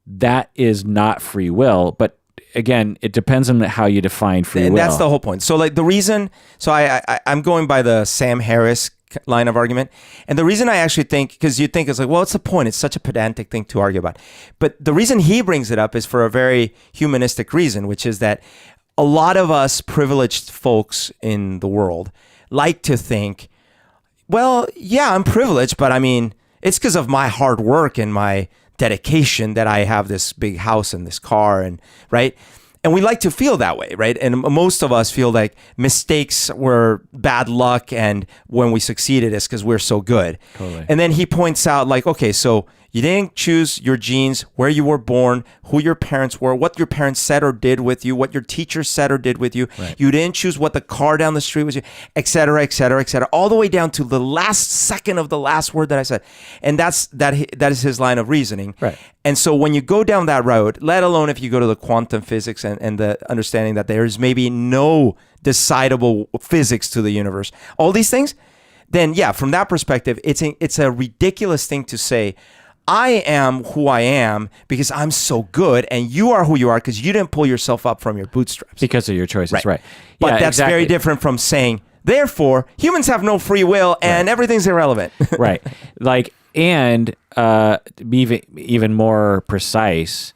that is not free will, but again, it depends on how you define free will. And that's the whole point. So like the reason, I'm going by the Sam Harris line of argument. And the reason I actually think, because you think it's like, well, what's the point? It's such a pedantic thing to argue about. But the reason he brings it up is for a very humanistic reason, which is that a lot of us privileged folks in the world like to think, well, yeah, I'm privileged, but I mean, it's because of my hard work and my dedication that I have this big house and this car, and right. And we like to feel that way, right? And most of us feel like mistakes were bad luck, and when we succeeded, it's because we're so good. Totally. And then he points out, like, okay, so you didn't choose your genes, where you were born, who your parents were, what your parents said or did with you, what your teacher said or did with you. Right. You didn't choose what the car down the street was, et cetera, et cetera, et cetera, all the way down to the last second of the last word that I said. And that is his line of reasoning. Right. And so when you go down that road, let alone if you go to the quantum physics and the understanding that there is maybe no decidable physics to the universe, all these things, then yeah, from that perspective, it's a ridiculous thing to say, I am who I am because I'm so good, and you are who you are because you didn't pull yourself up from your bootstraps. Because of your choices, right. But Yeah, that's very different from saying, therefore, humans have no free will and everything's irrelevant. Right. Like, and even more precise,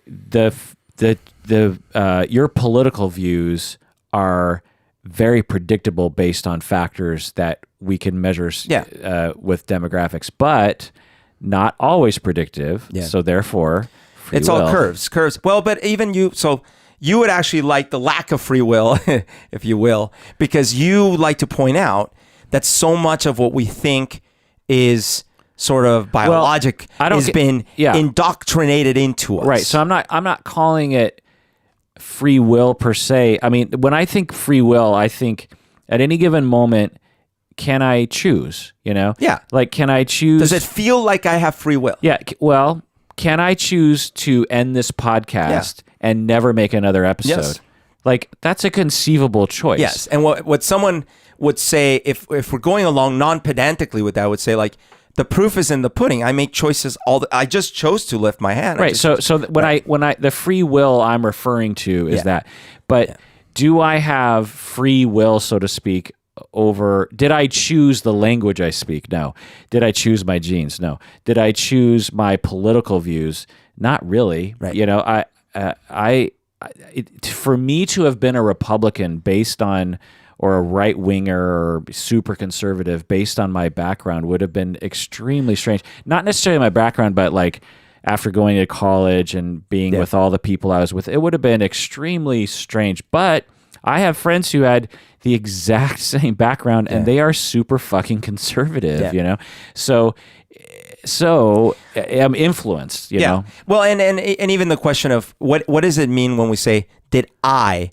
your political views are very predictable based on factors that we can measure with demographics, but not always predictive. Yeah. So therefore, free It's will. all curves. Well, but even you would actually like the lack of free will, if you will, because you like to point out that so much of what we think is sort of biologic has been indoctrinated into us. Right. So I'm not calling it free will per se. I mean, when I think free will, I think at any given moment, can I choose? Yeah. Like, can I choose? Does it feel like I have free will? Yeah. Well, can I choose to end this podcast and never make another episode? Yes. Like, that's a conceivable choice. Yes. And what someone would say, if we're going along non-pedantically with that, would say, like, the proof is in the pudding. I make choices I just chose to lift my hand. Right. So when I the free will I'm referring to is that. But do I have free will, so to speak, over, did I choose the language I speak? No. Did I choose my genes? No. Did I choose my political views? Not really. Right. For me to have been a Republican based on, or a right winger or super conservative based on my background would have been extremely strange. Not necessarily my background, but like after going to college and being with all the people I was with, it would have been extremely strange. But I have friends who had the exact same background and they are super fucking conservative, So I'm influenced, you know? Well, and even the question of what does it mean when we say, did I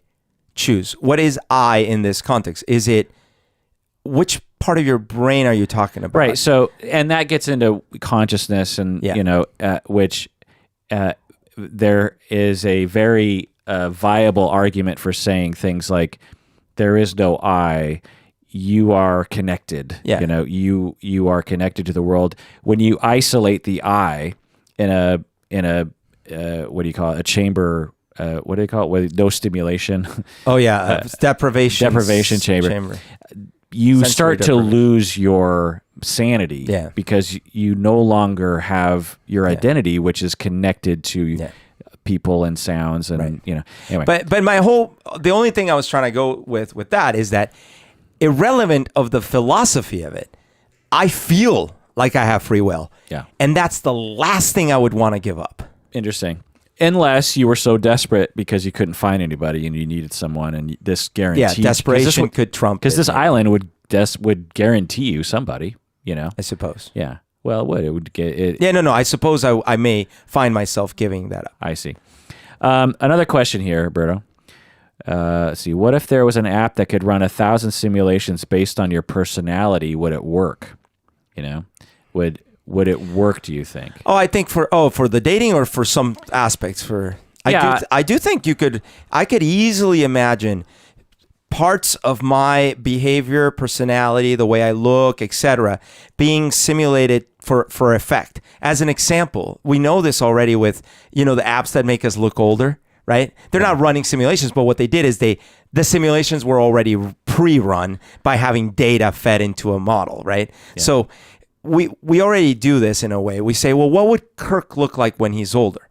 choose? What is I in this context? Is it, which part of your brain are you talking about? Right. So, and that gets into consciousness and, which there is a very viable argument for saying things like, there is no I, you are connected. Yeah. You are connected to the world. When you isolate the I in a what do you call it? A chamber, what do they call it? With no stimulation. Oh yeah. Deprivation chamber. You start to lose your sanity because you no longer have your identity, which is connected to people and sounds and anyway. But the only thing I was trying to go with that is that, irrelevant of the philosophy of it, I feel like I have free will. Yeah. And that's the last thing I would want to give up. Interesting. unless you were so desperate because you couldn't find anybody and you needed someone, and this guaranteed. Yeah, desperation could trump because it. this island would guarantee you somebody. I suppose. Yeah. Well, it would get it. Yeah, no. I suppose I may find myself giving that up. I see. Another question here, Roberto. Let's see. What if there was an app that could run 1,000 simulations based on your personality? Would it work? Would it work? Do you think? Oh, I think for the dating or for some aspects I do think I could easily imagine parts of my behavior, personality, the way I look, etc., being simulated for effect. As an example, we know this already with the apps that make us look older, right? They're not running simulations, but what they did is the simulations were already pre-run by having data fed into a model, right? Yeah. So we already do this in a way. We say, well, what would Kirk look like when he's older?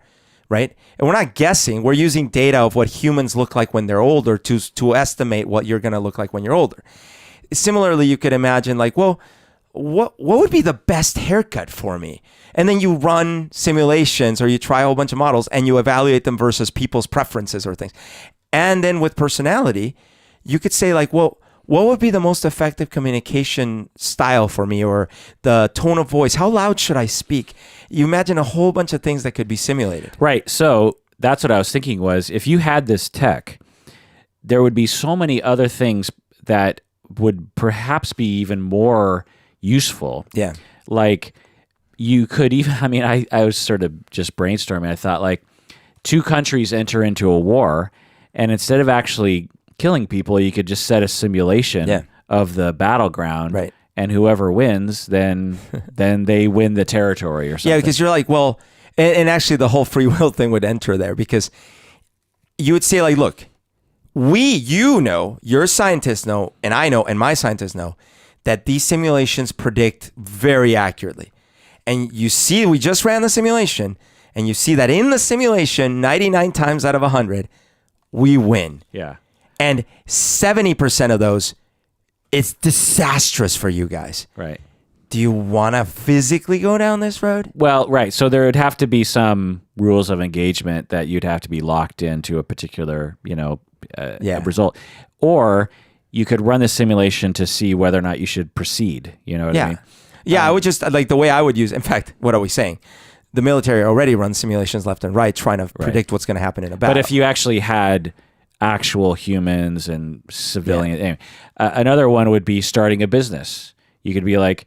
Right? And we're not guessing. We're using data of what humans look like when they're older to estimate what you're going to look like when you're older. Similarly, you could imagine like, well, what would be the best haircut for me? And then you run simulations or you try a whole bunch of models and you evaluate them versus people's preferences or things. And then with personality, you could say like, well, what would be the most effective communication style for me, or the tone of voice? How loud should I speak? You imagine a whole bunch of things that could be simulated. Right. So that's what I was thinking was if you had this tech, there would be so many other things that would perhaps be even more useful. Yeah. Like you could even, I was sort of just brainstorming. I thought like two countries enter into a war, and instead of actually killing people, you could just set a simulation of the battleground, right? And whoever wins, then they win the territory or something. Yeah, because you're like, well, and actually the whole free will thing would enter there, because you would say like, look, your scientists know, and I know, and my scientists know that these simulations predict very accurately. And you see, we just ran the simulation, and you see that in the simulation, 99 times out of 100, we win. Yeah. And 70% of those, it's disastrous for you guys. Right. Do you want to physically go down this road? Well, right. So there would have to be some rules of engagement that you'd have to be locked into a particular, result. Or you could run the simulation to see whether or not you should proceed. You know what I mean? Yeah, I would just, like the way I would use, in fact, what are we saying? The military already runs simulations left and right trying to predict what's going to happen in a battle. But if you actually had actual humans and civilians. Anyway, another one would be starting a business. You could be like,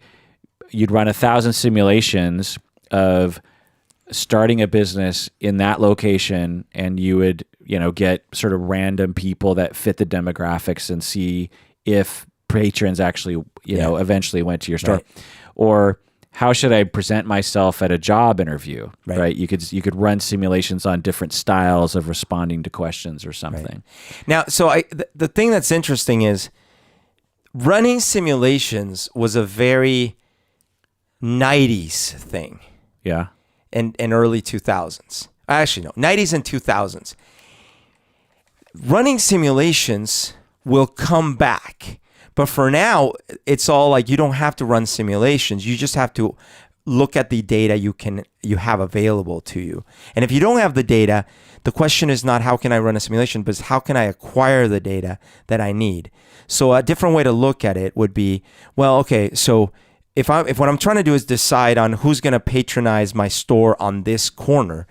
you'd run 1,000 simulations of starting a business in that location, and you would, get sort of random people that fit the demographics and see if patrons actually, eventually went to your store. Right. Or how should I present myself at a job interview? Right. You could run simulations on different styles of responding to questions or something. Right. Now, so the thing that's interesting is running simulations was a very 90s thing. Yeah. And early 2000s. Actually, no, 90s and 2000s. Running simulations will come back. But for now, it's all like you don't have to run simulations. You just have to look at the data you have available to you. And if you don't have the data, the question is not how can I run a simulation, but how can I acquire the data that I need? So a different way to look at it would be, well, okay, so if what I'm trying to do is decide on who's going to patronize my store on this corner,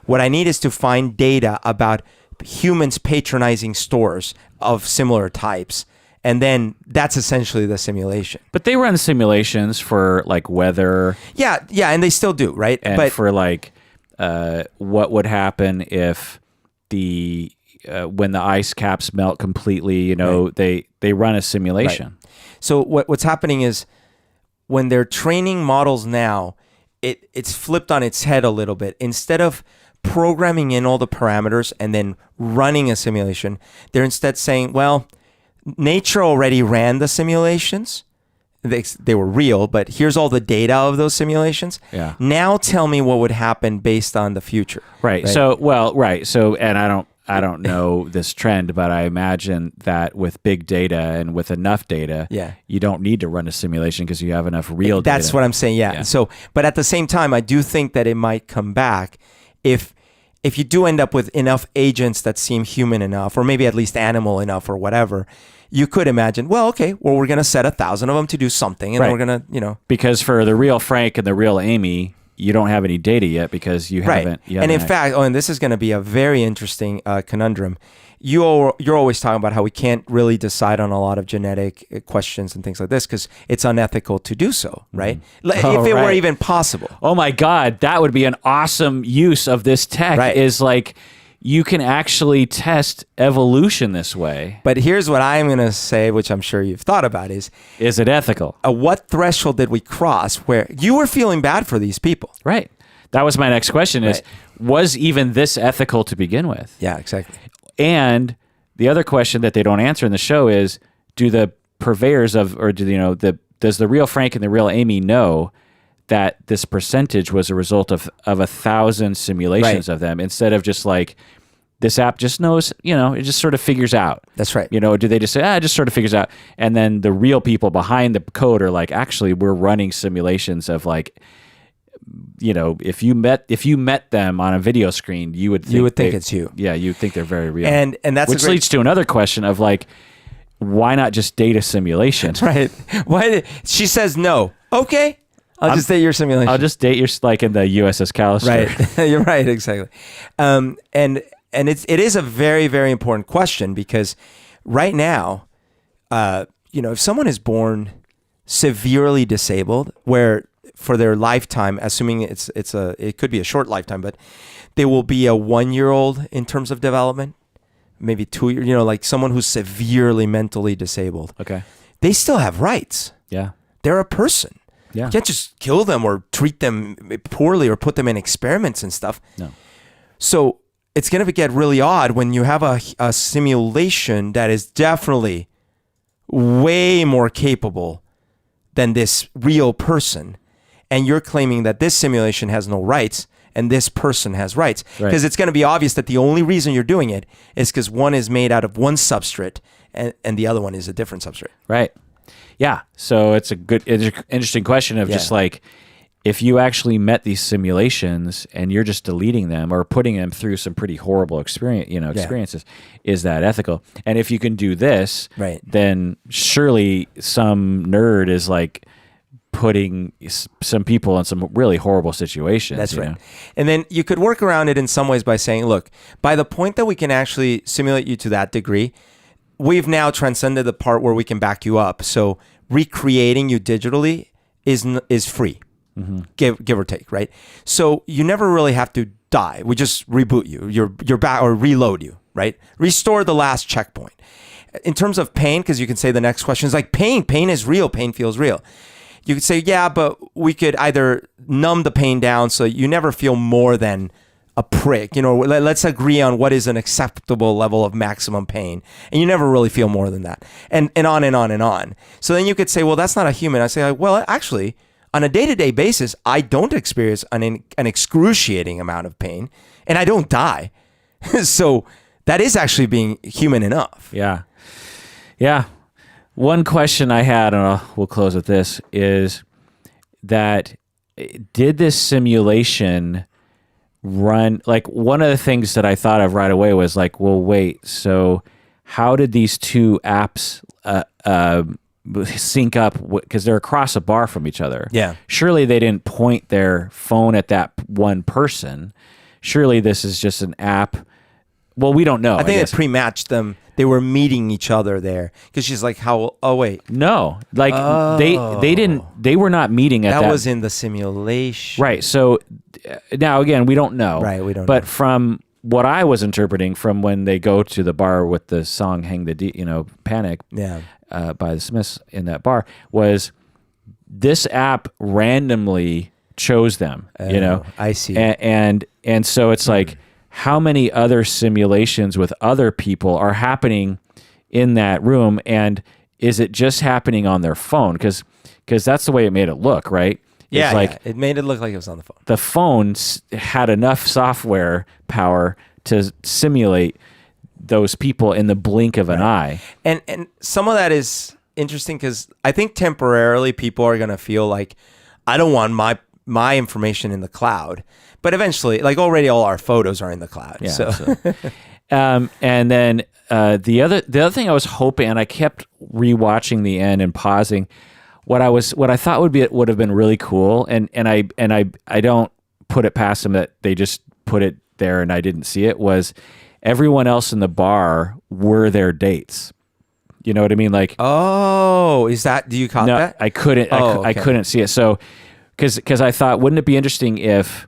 what I need is to find data about humans patronizing stores of similar types. And then that's essentially the simulation. But they run simulations for like weather. Yeah, and they still do, right? And for like what would happen if when the ice caps melt completely, they run a simulation. Right. So what's happening is when they're training models now, it's flipped on its head a little bit. Instead of programming in all the parameters and then running a simulation, they're instead saying, well, nature already ran the simulations. They were real, but here's all the data of those simulations. Yeah. Now tell me what would happen based on the future. Right. So, So, and I don't know this trend, but I imagine that with big data and with enough data, you don't need to run a simulation because you have enough real data. That's what I'm saying. Yeah. So, but at the same time, I do think that it might come back if if you do end up with enough agents that seem human enough, or maybe at least animal enough or whatever, you could imagine, well, okay, well, we're going to set 1,000 of them to do something, and then we're going to, Because for the real Frank and the real Amy, you don't have any data yet because you haven't. And in fact, and this is going to be a very interesting conundrum. You're always talking about how we can't really decide on a lot of genetic questions and things like this because it's unethical to do so, right? If it were even possible. Oh my God, that would be an awesome use of this tech. Is like you can actually test evolution this way. But here's what I'm going to say, which I'm sure you've thought about: is it ethical? What threshold did we cross where you were feeling bad for these people? Right. That was my next question: is was even this ethical to begin with? Yeah, exactly. And the other question that they don't answer in the show is, do the purveyors of, or does the real Frank and the real Amy know that this percentage was a result of 1,000 simulations of them, instead of just like, this app just knows, it just sort of figures out. That's right. Do they just say, it just sort of figures out. And then the real people behind the code are like, actually, we're running simulations of like, if you met them on a video screen, you would think it's you. Yeah, you would think they're very real. And that's which leads to another question of like, why not just data simulation? Right. Why she says no. Okay. I'll just date your simulation. I'll just date your, like in the USS Callister. Right. You're right. Exactly. And it is a very, very important question because right now, if someone is born severely disabled, where for their lifetime, assuming it could be a short lifetime, but they will be a 1-year-old in terms of development, maybe 2 years, like someone who's severely mentally disabled. Okay. They still have rights. Yeah. They're a person. Yeah. You can't just kill them or treat them poorly or put them in experiments and stuff. No. So it's going to get really odd when you have a simulation that is definitely way more capable than this real person, and you're claiming that this simulation has no rights and this person has rights. Because it's going to be obvious that the only reason you're doing it is because one is made out of one substrate and the other one is a different substrate. Right. Yeah. So it's a good, interesting question of just like, if you actually met these simulations and you're just deleting them or putting them through some pretty horrible experiences, is that ethical? And if you can do this, then surely some nerd is like putting some people in some really horrible situations. That's right. And then you could work around it in some ways by saying, look, by the point that we can actually simulate you to that degree, we've now transcended the part where we can back you up. So recreating you digitally is free, give or take, right? So you never really have to die. We just reboot you. You're back, or reload you, right? Restore the last checkpoint. In terms of pain, because you can say the next question is like pain. Pain is real. Pain feels real. You could say, yeah, but we could either numb the pain down so you never feel more than a prick. Let's agree on what is an acceptable level of maximum pain. And you never really feel more than that. And on and on and on. So then you could say, well, that's not a human. I say, well, actually, on a day-to-day basis, I don't experience an excruciating amount of pain and I don't die. So that is actually being human enough. Yeah. Yeah. One question I had, and we'll close with this, is that did this simulation run, like one of the things that I thought of right away was like, well, wait, so how did these two apps sync up? Because they're across a bar from each other. Yeah. Surely they didn't point their phone at that one person. Surely this is just an app. Well, we don't know. I think they pre-matched them. They were meeting each other there because she's like, "How? Oh, wait, no, like they didn't. They were not meeting at that. That was in the simulation, right? So now again, we don't know, right? We don't. But know. From what I was interpreting from when they go to the bar with the song "Hang the Panic," by the Smiths in that bar, was this app randomly chose them. I see, and so it's like. How many other simulations with other people are happening in that room, and is it just happening on their phone? Because that's the way it made it look, right? Yeah, it made it look like it was on the phone. The phone had enough software power to simulate those people in the blink of an eye. And some of that is interesting because I think temporarily people are going to feel like, I don't want my my information in the cloud. But eventually, like already all our photos are in the cloud. Yeah. So. And then the other thing I was hoping, and I kept rewatching the end and pausing. What I thought would have been really cool, and I don't put it past them that they just put it there and I didn't see it, was everyone else in the bar were their dates. You know what I mean? Like, oh, is that? Do you caught no, that? I couldn't. I couldn't see it. So, because I thought, wouldn't it be interesting if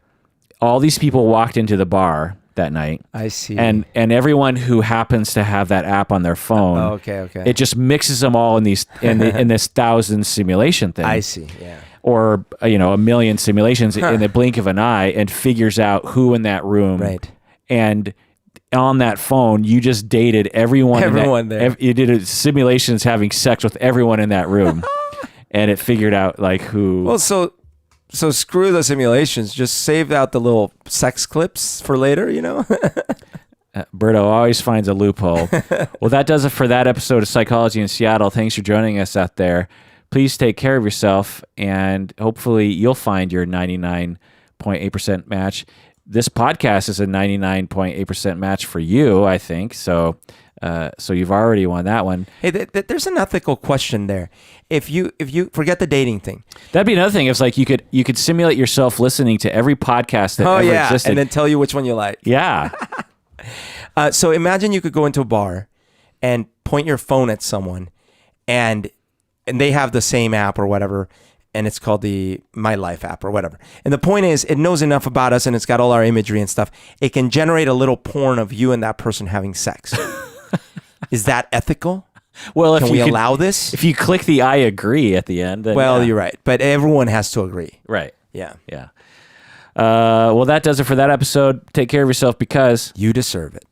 all these people walked into the bar that night? I see. And everyone who happens to have that app on their phone, okay. it just mixes them all in these in this 1,000 simulation thing. I see. Yeah. Or a million simulations in the blink of an eye, and figures out who in that room. Right. And on that phone, you just dated everyone. there. You did simulations having sex with everyone in that room, and it figured out like who. Well, so screw the simulations. Just save out the little sex clips for later. Berto always finds a loophole. Well, that does it for that episode of Psychology in Seattle. Thanks for joining us out there. Please take care of yourself, and hopefully you'll find your 99.8% match. This podcast is a 99.8% match for you, I think. So you've already won that one. Hey, there's an ethical question there. If you forget the dating thing, that'd be another thing. It's like you could simulate yourself listening to every podcast that ever existed, and then tell you which one you like. Yeah. So imagine you could go into a bar and point your phone at someone, and they have the same app or whatever, and it's called the My Life app or whatever. And the point is, it knows enough about us, and it's got all our imagery and stuff. It can generate a little porn of you and that person having sex. Is that ethical? Well, can we allow this? If you click the I agree at the end, then you're right. But everyone has to agree. Right. Yeah. Well, that does it for that episode. Take care of yourself because you deserve it.